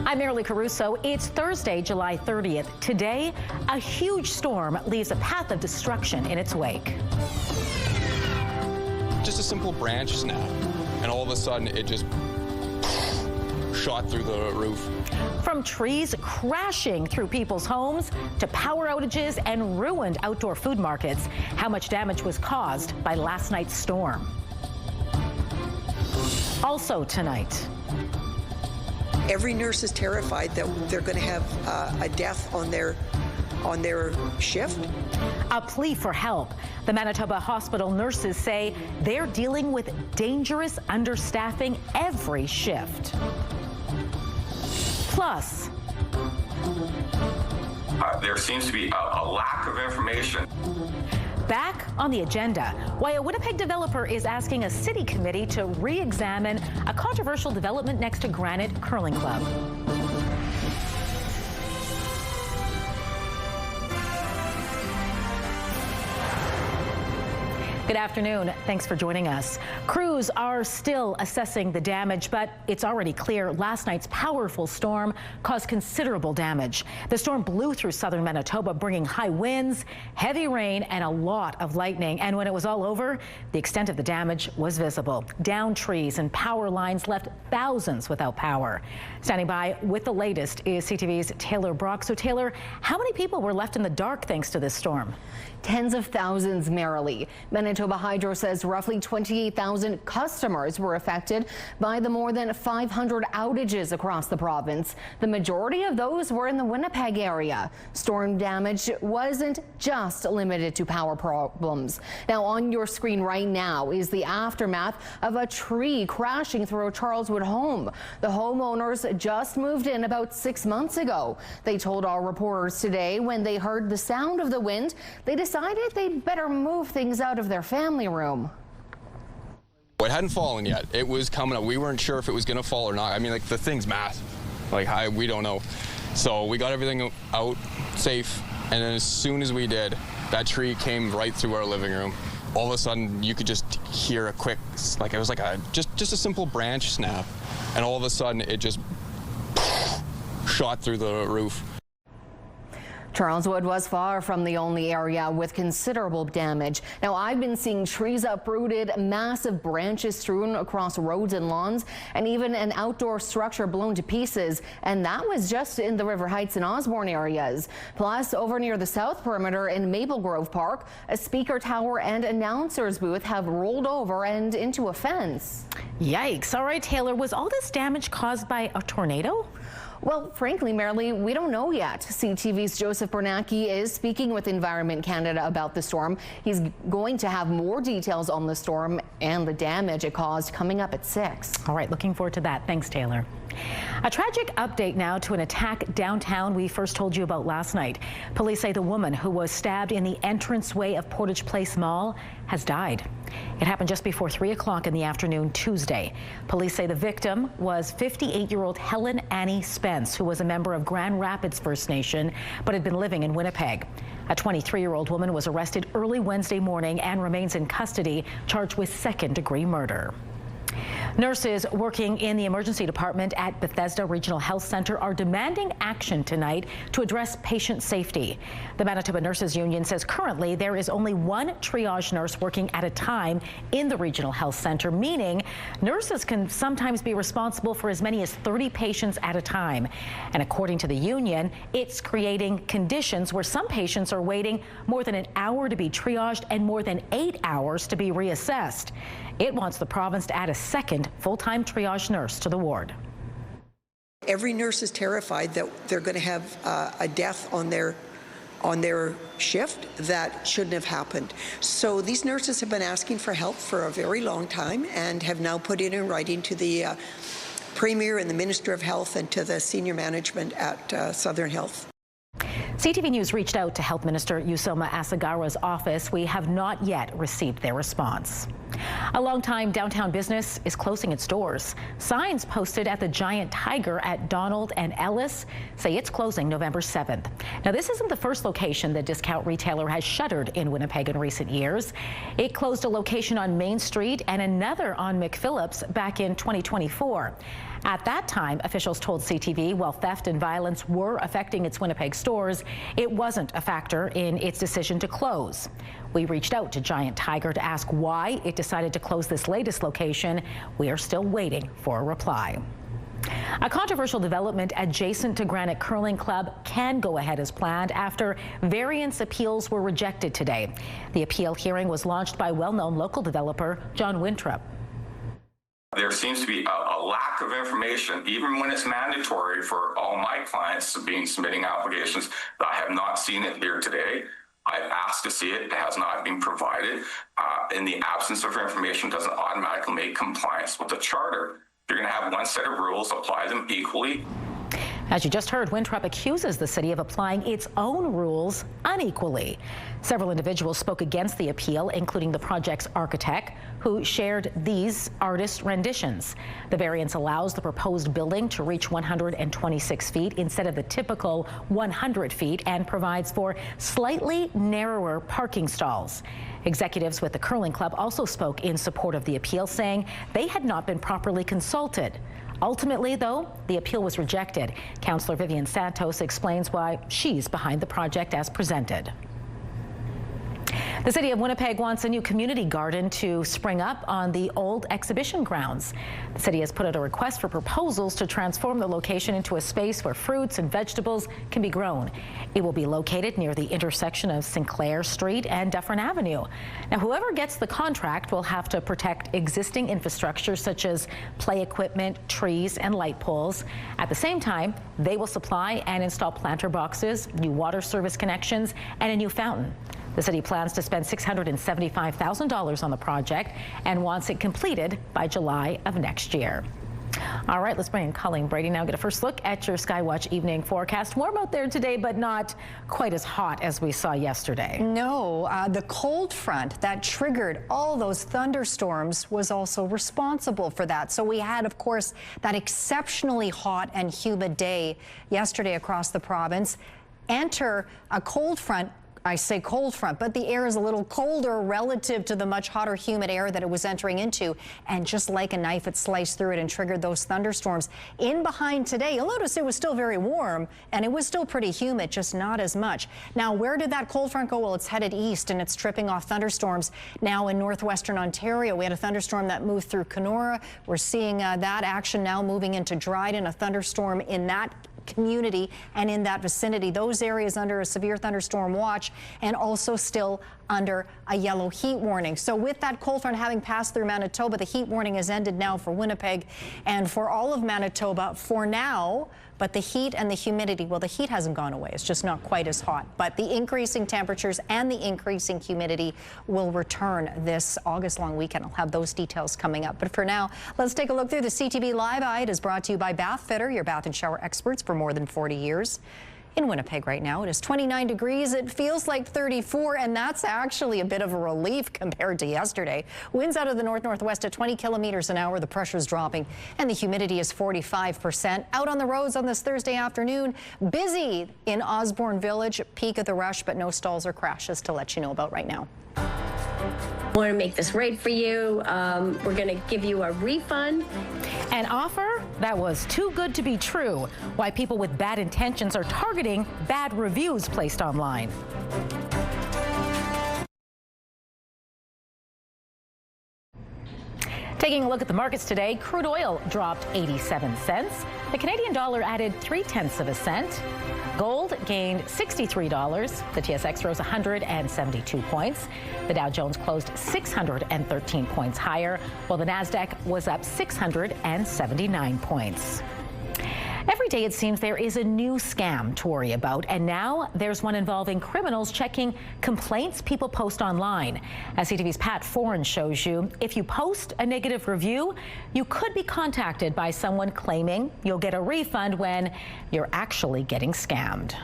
I'm Marilee Caruso. It's Thursday, July 30th. Today, a huge storm leaves a path of destruction in its wake. Just a simple branch snap, and all of a sudden it just shot through the roof. From trees crashing through people's homes to power outages and ruined outdoor food markets, how much damage was caused by last night's storm? Also tonight. Every nurse is terrified that they're going to have a death on their shift. A plea for help. The Manitoba hospital nurses say they're dealing with dangerous understaffing every shift. Plus, there seems to be a lack of information. back on the agenda, why a Winnipeg developer is asking a city committee to re-examine a controversial development next to Granite Curling Club. Good afternoon. Thanks for joining us. Crews are still assessing the damage, but it's already clear last night's powerful storm caused considerable damage. The storm blew through southern Manitoba, bringing high winds, heavy rain, and a lot of lightning. And when it was all over, the extent of the damage was visible. Downed trees and power lines left thousands without power. Standing by with the latest is CTV's Taylor Brock. So Taylor, how many people were left in the dark thanks to this storm? Tens of thousands, Marilee. Manitoba Hydro says roughly 28,000 customers were affected by the more than 500 outages across the province. The majority of those were in the Winnipeg area. Storm damage wasn't just limited to power problems. Now on your screen right now is the aftermath of a tree crashing through a Charleswood home. The homeowners just moved in about 6 months ago. They told our reporters today when they heard the sound of the wind, they decided they'd better move things out of their family room. It hadn't fallen yet. It was coming up. We weren't sure if it was going to fall or not. I mean, like, the thing's massive. Like, we don't know. So we got everything out safe, and then as soon as we did, that tree came right through our living room. All of a sudden, you could just hear a quick, like, it was like just a simple branch snap, and all of a sudden, it just shot through the roof. Charleswood was far from the only area with considerable damage. Now, I've been seeing trees uprooted, massive branches strewn across roads and lawns, and even an outdoor structure blown to pieces. And that was just in the River Heights and Osborne areas. Plus, over near the South Perimeter in Maple Grove Park, a speaker tower and announcer's booth have rolled over and into a fence. Yikes. All right, Taylor, was all this damage caused by a tornado? Well, frankly, Marilee, we don't know yet. CTV's Joseph Bernacki is speaking with Environment Canada about the storm. He's going to have more details on the storm and the damage it caused coming up at 6. All right, looking forward to that. Thanks, Taylor. A tragic update now to an attack downtown we first told you about last night. Police say the woman who was stabbed in the entranceway of Portage Place Mall has died. It happened just before 3 o'clock in the afternoon Tuesday. Police say the victim was 58-year-old Helen Annie Spence, who was a member of Grand Rapids First Nation but had been living in Winnipeg. A 23-year-old woman was arrested early Wednesday morning and remains in custody, charged with second-degree murder. Nurses working in the emergency department at Bethesda Regional Health Centre are demanding action tonight to address patient safety. The Manitoba Nurses Union says currently there is only one triage nurse working at a time in the Regional Health Centre, meaning nurses can sometimes be responsible for as many as 30 patients at a time. And according to the union, it's creating conditions where some patients are waiting more than an hour to be triaged and more than 8 hours to be reassessed. It wants the province to add a second full-time triage nurse to the ward. Every nurse is terrified that they're going to have a death on their shift that shouldn't have happened. So these nurses have been asking for help for a very long time and have now put it in writing to the Premier and the Minister of Health and to the senior management at Southern Health. CTV News reached out to Health Minister Yusoma Asagara's office. We have not yet received their response. A longtime downtown business is closing its doors. Signs posted at the Giant Tiger at Donald and Ellis say it's closing November 7th. Now, this isn't the first location the discount retailer has shuttered in Winnipeg in recent years. It closed a location on Main Street and another on McPhillips back in 2024. At that time, officials told CTV while theft and violence were affecting its Winnipeg stores, it wasn't a factor in its decision to close. We reached out to Giant Tiger to ask why it decided to close this latest location. We are still waiting for a reply. A controversial development adjacent to Granite Curling Club can go ahead as planned after variance appeals were rejected today. The appeal hearing was launched by well-known local developer John Winthrop. There seems to be a lack of information, even when it's mandatory for all my clients to be submitting applications. I have not seen it here today. I've asked to see it. It has not been provided. In the absence of information, doesn't automatically make compliance with the charter. You're going to have one set of rules, apply them equally. As you just heard, Winthrop accuses the city of applying its own rules unequally. Several individuals spoke against the appeal, including the project's architect, who shared these artist renditions. The variance allows the proposed building to reach 126 feet instead of the typical 100 feet and provides for slightly narrower parking stalls. Executives with the curling club also spoke in support of the appeal, saying they had not been properly consulted. Ultimately, though, the appeal was rejected. Councillor Vivian Santos explains why she's behind the project as presented. The city of Winnipeg wants a new community garden to spring up on the old exhibition grounds. The city has put out a request for proposals to transform the location into a space where fruits and vegetables can be grown. It will be located near the intersection of Sinclair Street and Dufferin Avenue. Now, whoever gets the contract will have to protect existing infrastructure such as play equipment, trees, and light poles. At the same time, they will supply and install planter boxes, new water service connections, and a new fountain. The city plans to spend $675,000 on the project and wants it completed by July of next year. All right, let's bring in Colleen Brady now. Get a first look at your Skywatch evening forecast. Warm out there today, but not quite as hot as we saw yesterday. No, the cold front that triggered all those thunderstorms was also responsible for that. So we had, of course, that exceptionally hot and humid day yesterday across the province. Enter a cold front. I say cold front, but the air is a little colder relative to the much hotter, humid air that it was entering into. And just like a knife, it sliced through it and triggered those thunderstorms. In behind today, you'll notice it was still very warm and it was still pretty humid, just not as much. Now, where did that cold front go? Well, it's headed east and it's tripping off thunderstorms now in northwestern Ontario. We had a thunderstorm that moved through Kenora. We're seeing that action now moving into Dryden, a thunderstorm in that community and in that vicinity. Those areas under a severe thunderstorm watch and also still under a yellow heat warning. So with that cold front having passed through Manitoba, the heat warning has ended now for Winnipeg and for all of Manitoba for now. But the heat and the humidity, well, the heat hasn't gone away. It's just not quite as hot. But the increasing temperatures and the increasing humidity will return this August long weekend. I'll have those details coming up. But for now, let's take a look through the CTV Live Eye. It is brought to you by Bath Fitter, your bath and shower experts for more than 40 years. In Winnipeg right now, it is 29 degrees. It feels like 34, and that's actually a bit of a relief compared to yesterday. Winds out of the north-northwest at 20 kilometers an hour. The pressure is dropping, and the humidity is 45%. Out on the roads on this Thursday afternoon, busy in Osborne Village, peak of the rush, but no stalls or crashes to let you know about right now. We want to make this right for you. We're going to give you a refund. An offer that was too good to be true. Why people with bad intentions are targeting bad reviews placed online. Taking a look at the markets today, crude oil dropped 87 cents. The Canadian dollar added 0.3 cents. Gold gained $63. The TSX rose 172 points. The Dow Jones closed 613 points higher, while the Nasdaq was up 679 points. Every day it seems there is a new scam to worry about, and now there's one involving criminals checking complaints people post online. As CTV's Pat Foran shows you, if you post a negative review, you could be contacted by someone claiming you'll get a refund when you're actually getting scammed.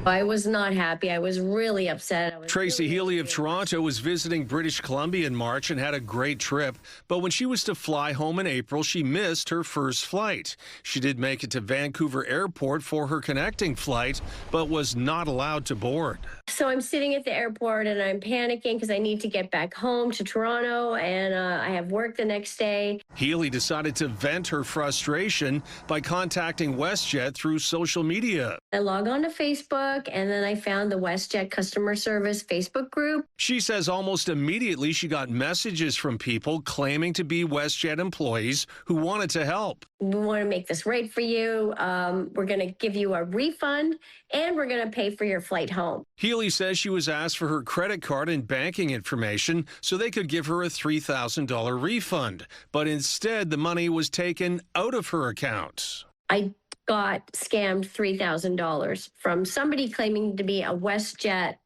I was not happy. I was really upset. Tracy Healy of Toronto was visiting British Columbia in March and had a great trip. But when she was to fly home in April, she missed her first flight. She did make it to Vancouver Airport for her connecting flight, but was not allowed to board. So I'm sitting at the airport and I'm panicking because I need to get back home to Toronto, and I have work the next day. Healy decided to vent her frustration by contacting WestJet through social media. I log on to Facebook, and then I found the WestJet customer service Facebook group. She says almost immediately she got messages from people claiming to be WestJet employees who wanted to help. We want to make this right for you. We're going to give you a refund, and we're going to pay for your flight home. Healy says she was asked for her credit card and banking information so they could give her a $3,000 refund. But instead, the money was taken out of her account. I got scammed $3,000 from somebody claiming to be a WestJet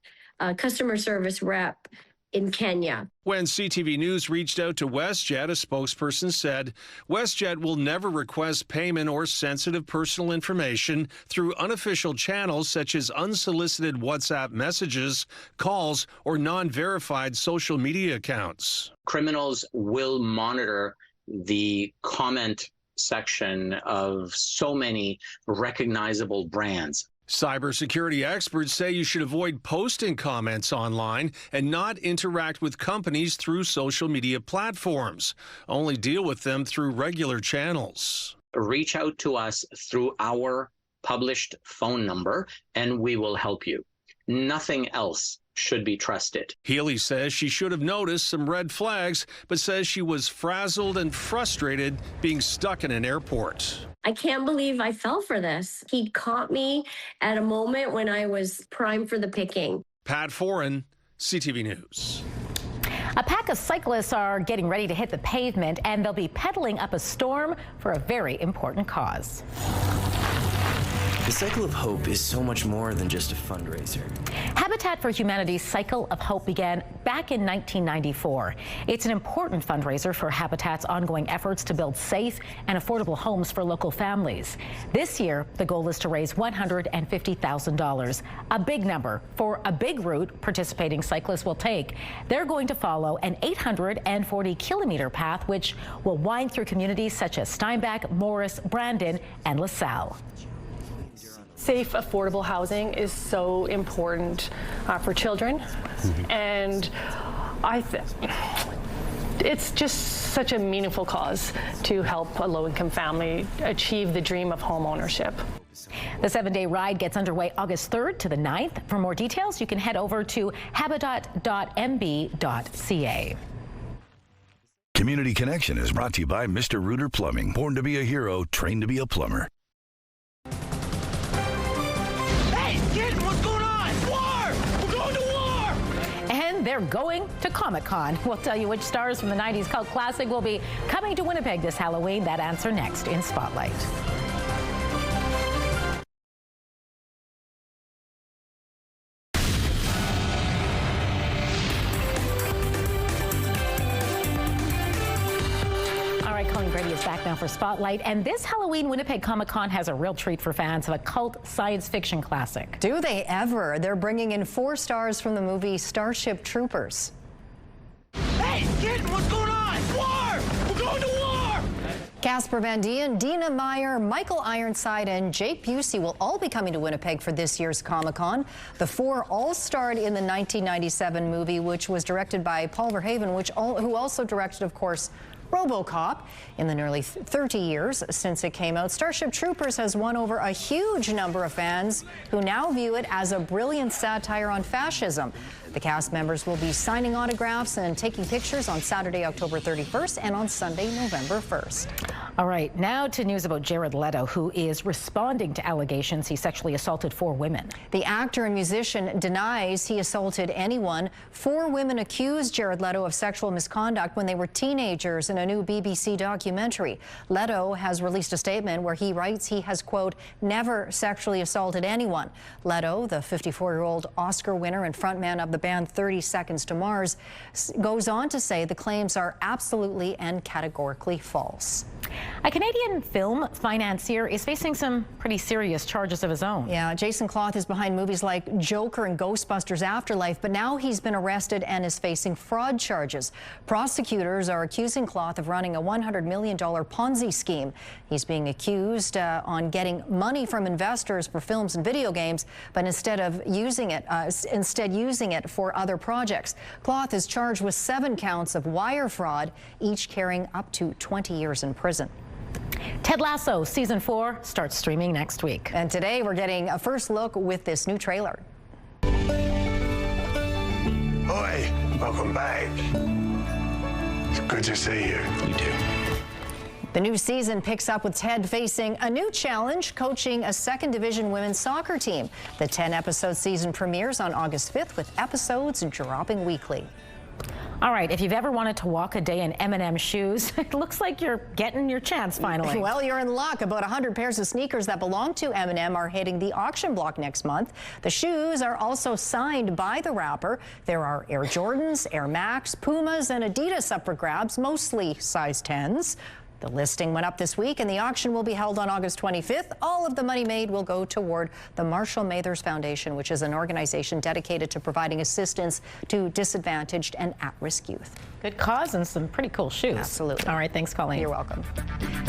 customer service rep in Kenya. When CTV News reached out to WestJet, a spokesperson said WestJet will never request payment or sensitive personal information through unofficial channels such as unsolicited WhatsApp messages, calls, or non-verified social media accounts. Criminals will monitor the comment section of so many recognizable brands. Cybersecurity experts say you should avoid posting comments online and not interact with companies through social media platforms. Only deal with them through regular channels. Reach out to us through our published phone number and we will help you. Nothing else should be trusted. Healy says she should have noticed some red flags, but says she was frazzled and frustrated being stuck in an airport. I can't believe I fell for this. He caught me at a moment when I was primed for the picking. Pat Foran, CTV News. A pack of cyclists are getting ready to hit the pavement, and they'll be pedaling up a storm for a very important cause. The Cycle of Hope is so much more than just a fundraiser. Habitat for Humanity's Cycle of Hope began back in 1994. It's an important fundraiser for Habitat's ongoing efforts to build safe and affordable homes for local families. This year, the goal is to raise $150,000, a big number for a big route participating cyclists will take. They're going to follow an 840-kilometer path, which will wind through communities such as Steinbach, Morris, Brandon, and LaSalle. Safe, affordable housing is so important for children, and it's just such a meaningful cause to help a low-income family achieve the dream of home ownership. The 7-day ride gets underway August 3rd to the 9th. For more details, you can head over to habitat.mb.ca. Community Connection is brought to you by Mr. Reuter Plumbing. Born to be a hero, trained to be a plumber. And they're going to Comic-Con. We'll tell you which stars from the 90s cult classic will be coming to Winnipeg this Halloween. That answer next in Spotlight. Back now for Spotlight, and this Halloween Winnipeg Comic-Con has a real treat for fans of a cult science fiction classic. Do they ever? They're bringing in 4 stars from the movie Starship Troopers. Hey, kid, what's going on? War! We're going to war! Casper Van Dien, Dina Meyer, Michael Ironside, and Jake Busey will all be coming to Winnipeg for this year's Comic-Con. The 4 all starred in the 1997 movie, which was directed by Paul Verhoeven, who also directed, of course, RoboCop. In the nearly 30 years since it came out, Starship Troopers has won over a huge number of fans who now view it as a brilliant satire on fascism. The cast members will be signing autographs and taking pictures on Saturday, October 31st and on Sunday, November 1st. All right, now to news about Jared Leto, who is responding to allegations he sexually assaulted 4 women. The actor and musician denies he assaulted anyone. 4 women accused Jared Leto of sexual misconduct when they were teenagers in a new BBC documentary. Leto has released a statement where he writes he has, quote, never sexually assaulted anyone. Leto, the 54-year-old Oscar winner and frontman of the band 30 Seconds to Mars, goes on to say the claims are absolutely and categorically false. A Canadian film financier is facing some pretty serious charges of his own. Yeah, Jason Cloth is behind movies like Joker and Ghostbusters Afterlife, but now he's been arrested and is facing fraud charges. Prosecutors are accusing Cloth of running a $100 million Ponzi scheme. He's being accused on getting money from investors for films and video games, but instead using it for other projects. Cloth is charged with 7 counts of wire fraud, each carrying up to 20 years in prison. Ted Lasso Season 4 starts streaming next week. And today we're getting a first look with this new trailer. Oi, welcome back. It's good to see you. You too. The new season picks up with Ted facing a new challenge, coaching a 2nd Division women's soccer team. The 10-episode season premieres on August 5th with episodes dropping weekly. All right, if you've ever wanted to walk a day in M&M shoes, it looks like you're getting your chance finally. Well, you're in luck. About 100 pairs of sneakers that belong to M&M are hitting the auction block next month. The shoes are also signed by the rapper. There are Air Jordans, Air Max, Pumas, and Adidas up for grabs, mostly size 10s. The listing went up this week, and the auction will be held on August 25th. All of the money made will go toward the Marshall Mathers Foundation, which is an organization dedicated to providing assistance to disadvantaged and at-risk youth. Good cause and some pretty cool shoes. Absolutely. All right, thanks, Colleen. You're welcome.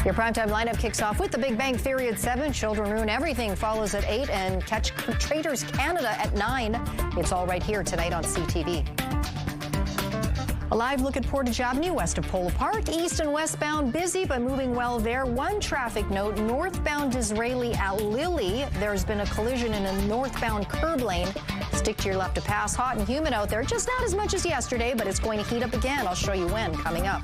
Your primetime lineup kicks off with The Big Bang Theory at 7. Children Ruin Everything follows at 8, and catch Traders Canada at 9. It's all right here tonight on CTV. A live look at Portage Avenue west of Polo Park. East and westbound busy but moving well there. One traffic note, northbound Disraeli at Lilly. There's been a collision in a northbound curb lane. Stick to your left to pass. Hot and humid out there. Just not as much as yesterday, but it's going to heat up again. I'll show you when coming up.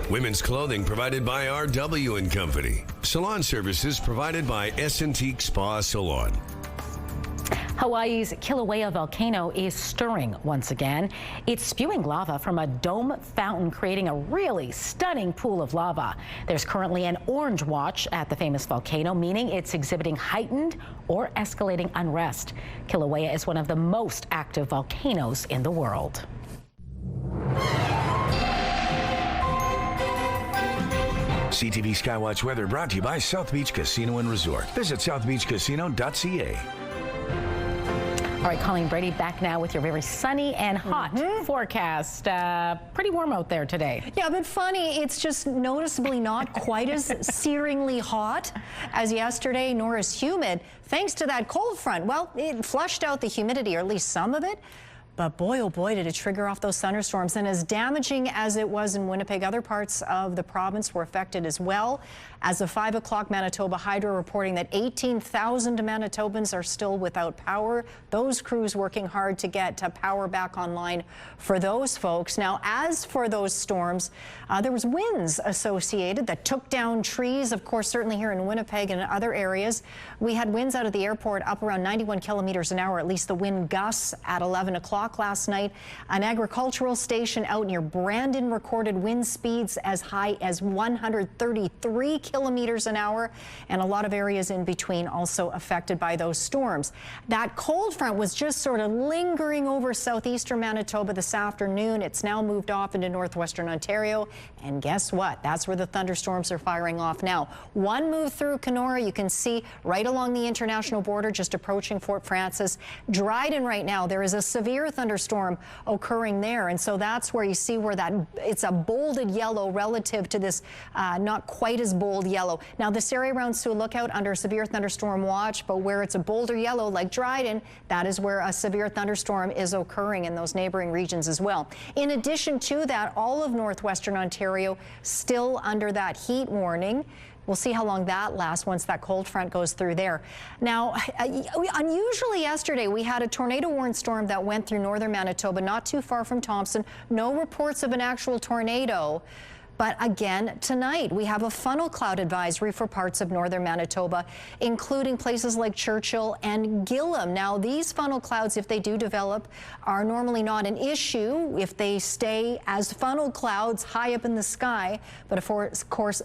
Women's clothing provided by RW & Company. Salon services provided by Essentique Spa Salon. Hawaii's Kilauea volcano is stirring once again. It's spewing lava from a dome fountain, creating a really stunning pool of lava. There's currently an orange watch at the famous volcano, meaning it's exhibiting heightened or escalating unrest. Kilauea is one of the most active volcanoes in the world. CTV Skywatch weather brought to you by South Beach Casino and Resort. Visit southbeachcasino.ca. All right, Colleen Brady back now with your very sunny and hot forecast. Pretty warm out there today. Yeah, but funny, it's just noticeably not quite as searingly hot as yesterday, nor as humid, thanks to that cold front. Well, it flushed out the humidity, or at least some of it. But boy, oh boy, did it trigger off those thunderstorms. And as damaging as it was in Winnipeg, other parts of the province were affected as well. As of 5 o'clock, Manitoba Hydro reporting that 18,000 Manitobans are still without power. Those crews working hard to get power back online for those folks. Now, as for those storms, there was winds associated that took down trees. Of course, certainly here in Winnipeg and in other areas, we had winds out of the airport up around 91 kilometers an hour, at least the wind gusts at 11 o'clock last night. An agricultural station out near Brandon recorded wind speeds as high as 133 kilometers an hour, and a lot of areas in between also affected by those storms. That cold front was just sort of lingering over southeastern Manitoba this afternoon. It's now moved off into northwestern Ontario, and guess what? That's where the thunderstorms are firing off now. One move through Kenora, you can see right along the international border, just approaching Fort Frances. Dryden right now, there is a severe thunderstorm occurring there, and so that's where you see where that it's a bolded yellow relative to this not quite as bold yellow. Now this area around Sioux Lookout under severe thunderstorm watch, but where it's a bolder yellow like Dryden, that is where a severe thunderstorm is occurring in those neighboring regions as well. In addition to that, all of northwestern Ontario still under that heat warning. We'll see how long that lasts once that cold front goes through there. Now, unusually yesterday, we had a tornado-warned storm that went through northern Manitoba, not too far from Thompson. No reports of an actual tornado. But again, tonight we have a funnel cloud advisory for parts of northern Manitoba, including places like Churchill and Gillam. Now, these funnel clouds, if they do develop, are normally not an issue if they stay as funnel clouds high up in the sky. But of course,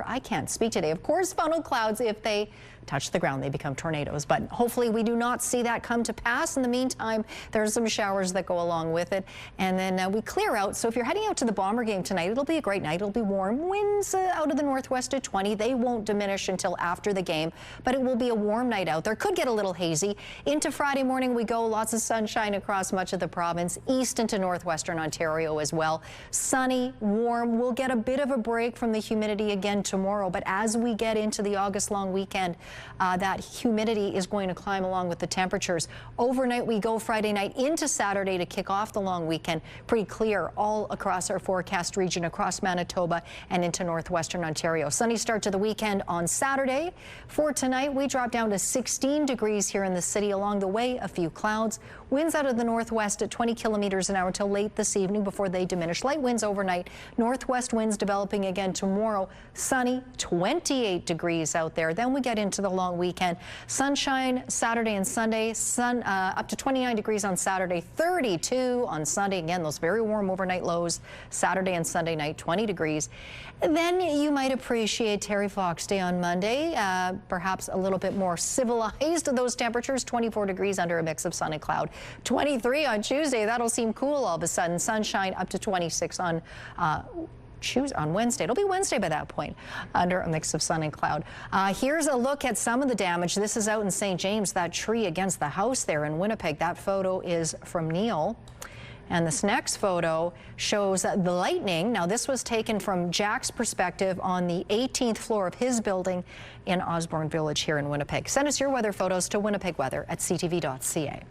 I can't speak today. Of course, funnel clouds, if they touch the ground, they become tornadoes. But hopefully we do not see that come to pass. In the meantime, there are some showers that go along with it. And then we clear out. So if you're heading out to the Bomber game tonight, it'll be a great night. It'll be warm. Winds out of the northwest at 20. They won't diminish until after the game, but it will be a warm night out there. Could get a little hazy. Into Friday morning we go. Lots of sunshine across much of the province, east into northwestern Ontario as well. Sunny, warm. We'll get a bit of a break from the humidity again tomorrow, but as we get into the August long weekend, that humidity is going to climb along with the temperatures. Overnight we go Friday night into Saturday to kick off the long weekend. Pretty clear all across our forecast region, across Manitoba and into northwestern Ontario. Sunny start to the weekend on Saturday. For tonight, we drop down to 16 degrees here in the city. Along the way, a few clouds. Winds out of the northwest at 20 kilometers an hour till late this evening before they diminish. Light winds overnight. Northwest winds developing again tomorrow. Sunny, 28 degrees out there. Then we get into the long weekend. Sunshine Saturday and Sunday. Sun up to 29 degrees on Saturday, 32 on Sunday. Again, those very warm overnight lows. Saturday and Sunday night, 20 degrees. Then you might appreciate Terry Fox Day on Monday, perhaps a little bit more civilized. Those temperatures, 24 degrees under a mix of sun and cloud. 23 on Tuesday, that'll seem cool all of a sudden. Sunshine up to 26 on Wednesday. It'll be Wednesday by that point, under a mix of sun and cloud. Here's a look at some of the damage. This is out in St. James, that tree against the house there in Winnipeg. That photo is from Neil. And this next photo shows the lightning. Now, this was taken from Jack's perspective on the 18th floor of his building in Osborne Village here in Winnipeg. Send us your weather photos to winnipegweather@ctv.ca.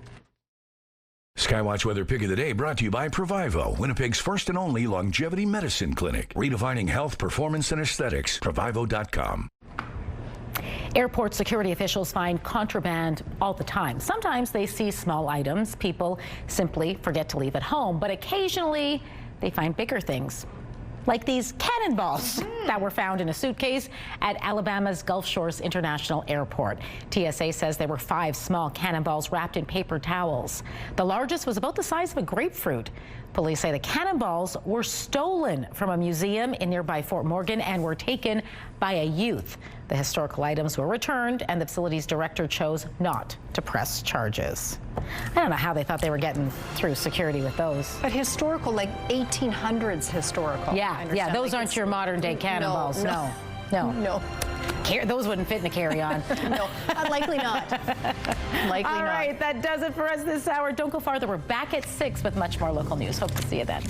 Skywatch Weather Pick of the Day brought to you by Provivo, Winnipeg's first and only longevity medicine clinic. Redefining health, performance, and aesthetics. Provivo.com. Airport security officials find contraband all the time. Sometimes they see small items people simply forget to leave at home, but occasionally they find bigger things, like these cannonballs that were found in a suitcase at Alabama's Gulf Shores International Airport. TSA says there were 5 small cannonballs wrapped in paper towels. The largest was about the size of a grapefruit. Police say the cannonballs were stolen from a museum in nearby Fort Morgan and were taken by a youth. The historical items were returned, and the facility's director chose not to press charges. I don't know how they thought they were getting through security with those. But historical, like 1800s historical. Yeah, those aren't your modern day cannonballs. No. Those wouldn't fit in a carry-on. No, likely not. Likely not. All right, that does it for us this hour. Don't go farther. We're back at 6 with much more local news. Hope to see you then.